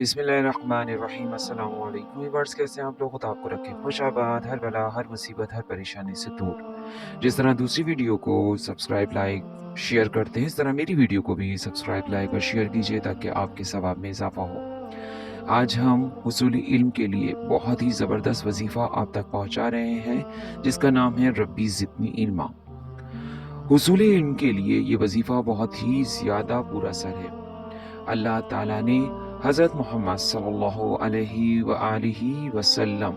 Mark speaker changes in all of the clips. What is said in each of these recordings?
Speaker 1: बिस्मिल्लाहिर्रहमानिर्रहीम। अस्सलाम वालेकुम व्यूअर्स, कैसे हैं आप लोग? खुदा आपको रखें खुशाबाद, हर बला, हर मुसीबत, हर परेशानी से दूर। जिस तरह दूसरी वीडियो को सब्सक्राइब, लाइक, शेयर करते हैं, इस तरह मेरी वीडियो को भी सब्सक्राइब, लाइक और शेयर कीजिए ताकि आपके सवाब में इजाफा हो। आज हम हुसूल इल्म के लिए बहुत ही ज़बरदस्त वजीफ़ा आप तक पहुँचा रहे हैं, जिसका नाम है रब्बी ज़िदनी इल्मा। हुसूल इल्म के लिए ये वजीफ़ा बहुत ही ज़्यादा पुरअसर है। अल्लाह ताला ने हज़रत मोहम्मद सल्लल्लाहु अलैहि व आलिहि वसल्लम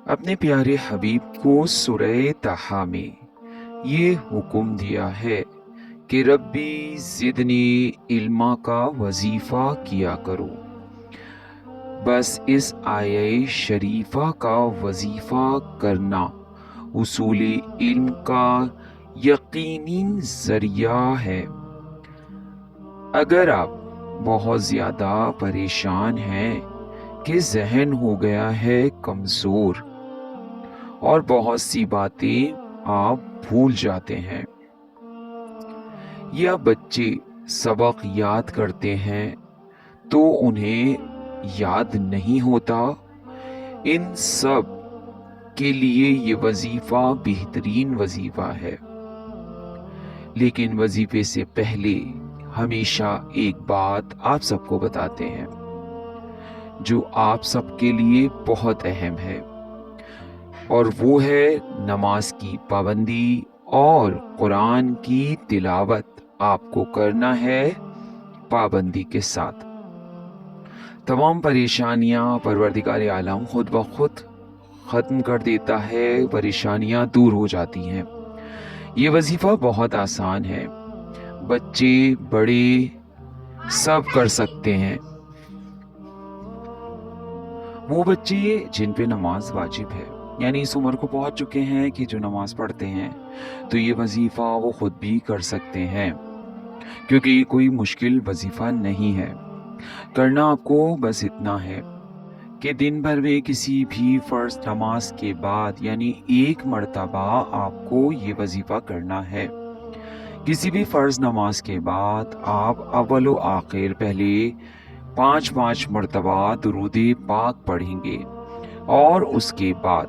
Speaker 1: अपने प्यारे हबीब को सूरह तहा में ये हुक्म दिया है कि रब्बी ज़िदनी इल्मा का वजीफ़ा किया करो। बस इस आये शरीफा का वजीफ़ा करना उसूल इल्म का यकीनी ज़रिया है। अगर आप बहुत ज़्यादा परेशान हैं कि जहन हो गया है कमज़ोर और बहुत सी बातें आप भूल जाते हैं, या बच्चे सबक याद करते हैं तो उन्हें याद नहीं होता, इन सब के लिए ये वजीफ़ा बेहतरीन वजीफ़ा है। लेकिन वजीफे से पहले हमेशा एक बात आप सबको बताते हैं जो आप सबके लिए बहुत अहम है, और वो है नमाज की पाबंदी और कुरान की तिलावत आपको करना है पाबंदी के साथ। तमाम परेशानियां परवरदिगार आलम खुद ब खुद ख़त्म कर देता है, परेशानियां दूर हो जाती हैं। ये वजीफ़ा बहुत आसान है, बच्चे बड़े सब कर सकते हैं। वो बच्चे जिन पे नमाज वाजिब है, यानी इस उम्र को पहुंच चुके हैं कि जो नमाज पढ़ते हैं, तो ये वजीफ़ा वो खुद भी कर सकते हैं, क्योंकि ये कोई मुश्किल वजीफ़ा नहीं है। करना आपको बस इतना है कि दिन भर में किसी भी फ़र्ज नमाज के बाद यानी एक मर्तबा आपको ये वजीफ़ा करना है। किसी भी फ़र्ज नमाज के बाद आप अव्वल व आखिर पहले 5-5 मर्तबा दुरूद-ए पाक पढ़ेंगे और उसके बाद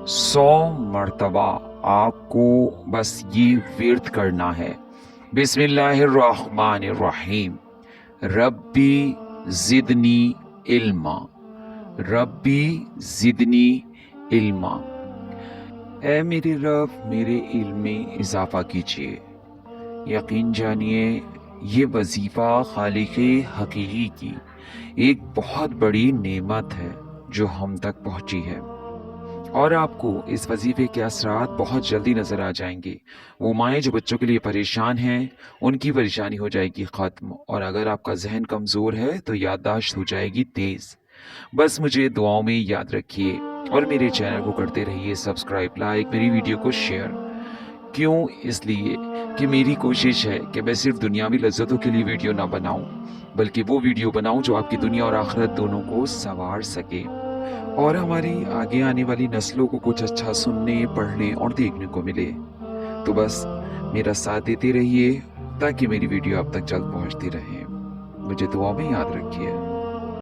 Speaker 1: 100 मर्तबा आपको बस ये विर्द करना है, बिस्मिल्लाहिर्रहमानिर्रहीम, रब्बी ज़िदनी इल्मा, रब्बी ज़िदनी इल्मा। ऐ मेरे रब, मेरे इल्म में इजाफा कीजिए। यकीन जानिए ये वजीफ़ा खालिक़े हकीकी की एक बहुत बड़ी नेमत है जो हम तक पहुंची है, और आपको इस वजीफ़े के असरात बहुत जल्दी नज़र आ जाएंगे। वो माएँ जो बच्चों के लिए परेशान हैं, उनकी परेशानी हो जाएगी ख़त्म, और अगर आपका जहन कमज़ोर है तो याददाश्त हो जाएगी तेज़। बस मुझे दुआओं में याद रखिए और मेरे चैनल को करते रहिए सब्सक्राइब, लाइक, मेरी वीडियो को शेयर। क्यों? इसलिए कि मेरी कोशिश है कि मैं सिर्फ दुनियावी लज्जतों के लिए वीडियो ना बनाऊं, बल्कि वो वीडियो बनाऊं जो आपकी दुनिया और आखिरत दोनों को संवार सके, और हमारी आगे आने वाली नस्लों को कुछ अच्छा सुनने, पढ़ने और देखने को मिले। तो बस मेरा साथ देते रहिए ताकि मेरी वीडियो आप तक जल्द पहुंचती रहे। मुझे दुआ में याद रखिए।